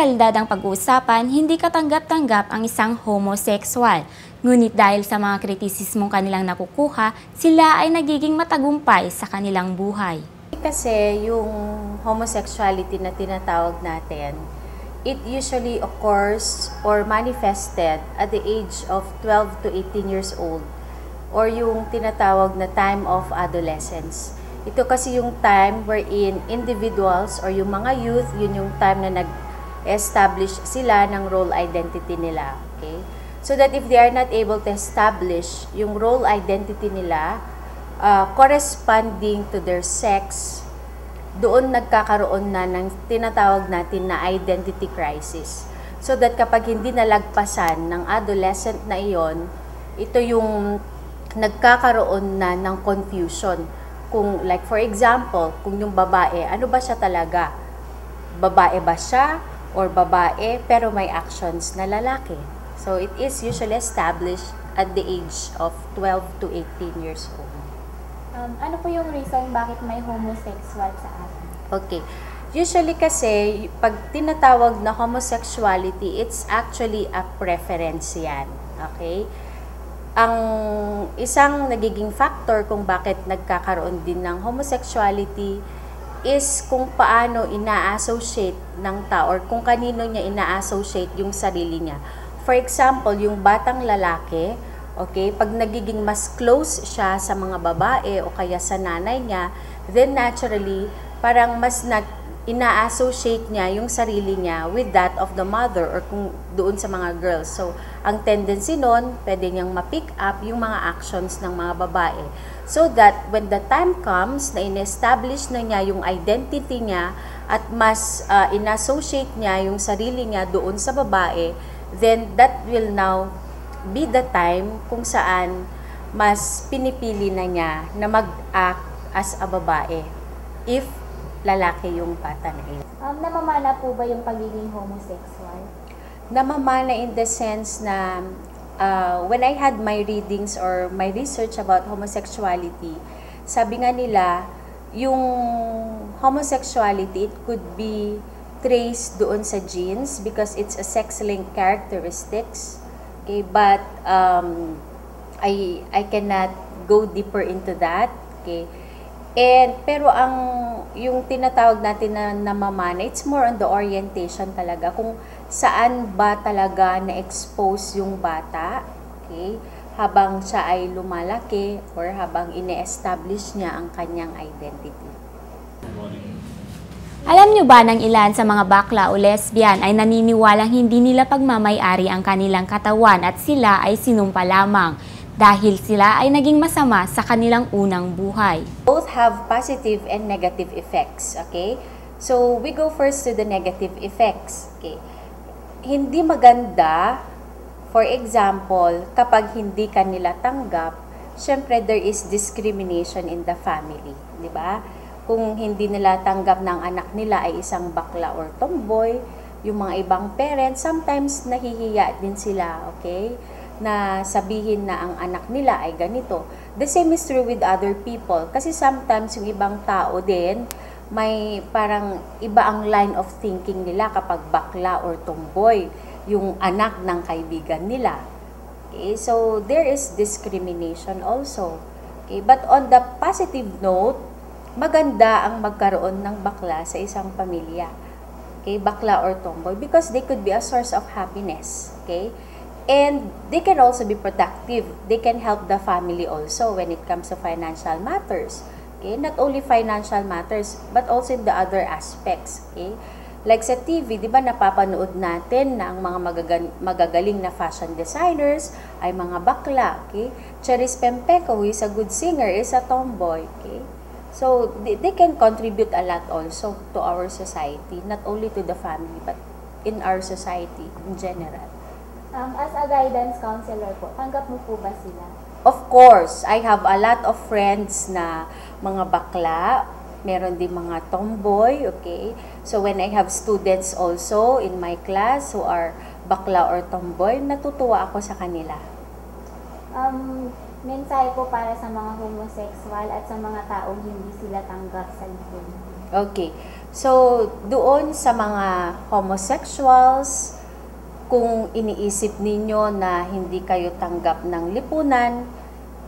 realidad ang pag-uusapan, hindi katanggap-tanggap ang isang homosexual. Ngunit dahil sa mga kritisismong kanilang nakukuha, sila ay nagiging matagumpay sa kanilang buhay. Kasi yung homosexuality na tinatawag natin, it usually occurs or manifested at the age of 12 to 18 years old or yung tinatawag na time of adolescence. Ito kasi yung time wherein individuals or yung mga youth, yun yung time na nag-establish sila ng role identity nila. Okay? So that if they are not able to establish yung role identity nila corresponding to their sex, doon nagkakaroon na ng tinatawag natin na identity crisis. So that kapag hindi nalagpasan ng adolescent na iyon, ito yung nagkakaroon na ng confusion. Kung like for example, kung yung babae, ano ba siya talaga? Babae ba siya or babae pero may actions na lalaki? So it is usually established at the age of 12 to 18 years old. Ano po yung reason bakit may homosexual sa atin? Okay. Usually kasi, pag tinatawag na homosexuality, it's actually a preference yan. Okay? Ang isang nagiging factor kung bakit nagkakaroon din ng homosexuality is kung paano ina-associate ng tao or kung kanino niya ina-associate yung sarili niya. For example, yung batang lalaki, okay, pag nagiging mas close siya sa mga babae o kaya sa nanay niya, then naturally, parang mas ina-associate niya yung sarili niya with that of the mother or kung doon sa mga girls. So, ang tendency nun, pwede niyang ma-pick up yung mga actions ng mga babae. So that when the time comes na in-establish na niya yung identity niya at mas in-associate niya yung sarili niya doon sa babae, then that will now be the time kung saan mas pinipili na niya na mag-act as a babae if lalaki yung bata na yun. Namamana po ba yung pagiging homosexual? Namamana in the sense na when I had my readings or my research about homosexuality, sabi nga nila, yung homosexuality, it could be traced doon sa genes because it's a sex-linked characteristics. Okay, but I cannot go deeper into that. Okay. Pero yung tinatawag natin na namamana, it's more on the orientation talaga. Kung saan ba talaga na-expose yung bata, okay, habang siya ay lumalaki or habang ine-establish niya ang kanyang identity. Alam nyo ba ng ilan sa mga bakla o lesbian ay naniniwalang hindi nila pagmamay-ari ang kanilang katawan at sila ay sinumpa lamang dahil sila ay naging masama sa kanilang unang buhay. Both have positive and negative effects, okay? So, we go first to the negative effects, okay? Hindi maganda, for example, kapag hindi ka nila tanggap, syempre there is discrimination in the family, di ba? Kung hindi nila tanggap ng anak nila ay isang bakla or tomboy, yung mga ibang parents, sometimes nahihiya din sila, okay? Na sabihin na ang anak nila ay ganito. The same is true with other people. Kasi sometimes yung ibang tao din, may parang iba ang line of thinking nila kapag bakla or tomboy, yung anak ng kaibigan nila. Okay? So, there is discrimination also. Okay? But on the positive note, maganda ang magkaroon ng bakla sa isang pamilya. Okay? Bakla or tomboy because they could be a source of happiness. Okay? And they can also be productive. They can help the family also when it comes to financial matters. Okay? Not only financial matters, but also in the other aspects. Okay? Like sa TV, di ba napapanood natin na ang mga magagaling na fashion designers ay mga bakla. Okay? Charis Pempeco, who is a good singer, is a tomboy. Okay? So, they can contribute a lot also to our society, not only to the family, but in our society in general. As a guidance counselor po, tanggap mo po ba sila? Of course, I have a lot of friends na mga bakla, meron din mga tomboy, okay? So when I have students also in my class who are bakla or tomboy, natutuwa ako sa kanila. Mensahe po para sa mga homosexual at sa mga taong hindi sila tanggap sa lipunan. Okay. So, doon sa mga homosexuals, kung iniisip ninyo na hindi kayo tanggap ng lipunan,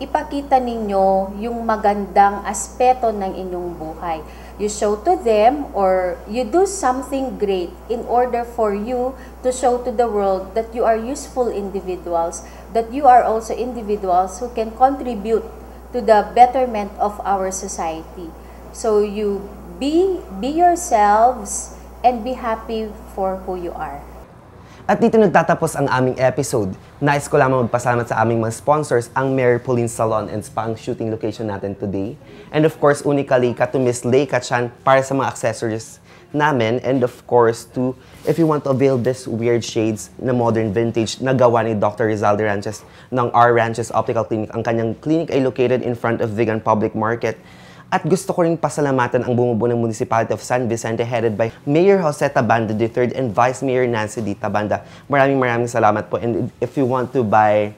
ipakita ninyo yung magandang aspeto ng inyong buhay. You show to them or you do something great in order for you to show to the world that you are useful individuals, that you are also individuals who can contribute to the betterment of our society. So you be yourselves and be happy for who you are. At dito nagtatapos ang aming episode. Nais ko lamang magpasalamat sa aming mga sponsors, ang Mary Pauline Salon and Spa, ang shooting location natin today. And of course, unically ka to Miss Leica Chan para sa mga accessories namin. And of course, if you want to avail this weird shades na modern vintage na gawa ni Dr. Rizalde Ranches ng R Ranches Optical Clinic. Ang kanyang clinic ay located in front of Vigan Public Market. At gusto ko rin pasalamatan ang bumubuo ng Municipality of San Vicente headed by Mayor Jose Tabanda III and Vice Mayor Nancy D. Tabanda. Maraming salamat po. And if you want to buy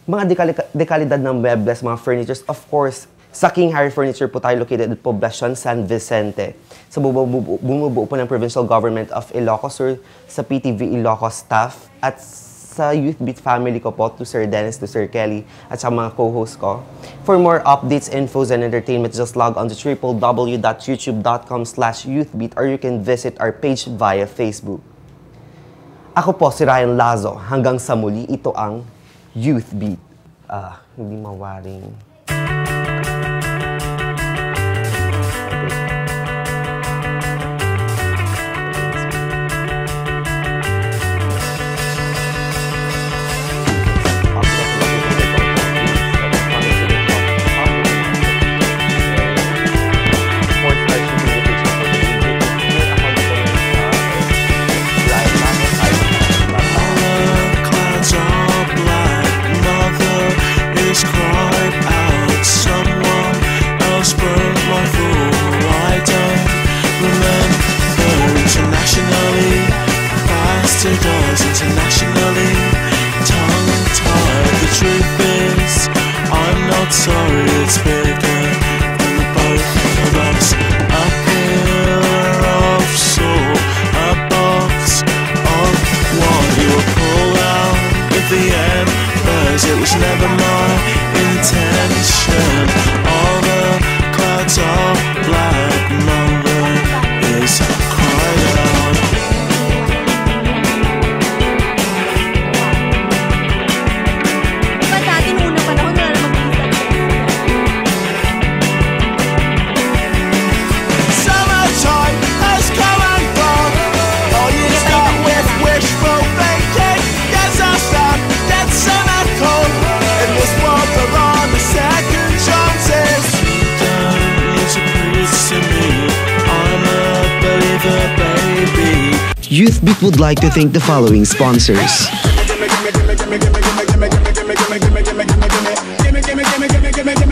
mga dekalidad ng mebles, mga furnitures, of course, sa King Harry Furniture po tayo located at Poblacion, San Vicente. So bumubuo po ng Provincial Government of Ilocos Sur, sa PTV Ilocos staff, at sa Youth Beat family ko po, to Sir Dennis, to Sir Kelly, at sa mga co-host ko. For more updates, infos, and entertainment, just log on to www.youtube.com/youthbeat or you can visit our page via Facebook. Ako po si Ryan Lazo. Hanggang sa muli, ito ang Youth Beat. Hindi mawaring... Internationally, tongue-tied. The truth is, I'm not sorry. It's bigger than the both of us. A pillar of salt, a box of what you will pull out at the embers. It was never my intention. All the clouds are black. Mother is cried out. Youth Beat would like to thank the following sponsors. Gimme, gimme, gimme, gimme, gimme, gimme, gimme, gimme, gimme, gimme, gimme, gimme, gimme, gimme, gimme, gimme, gimme, gimme,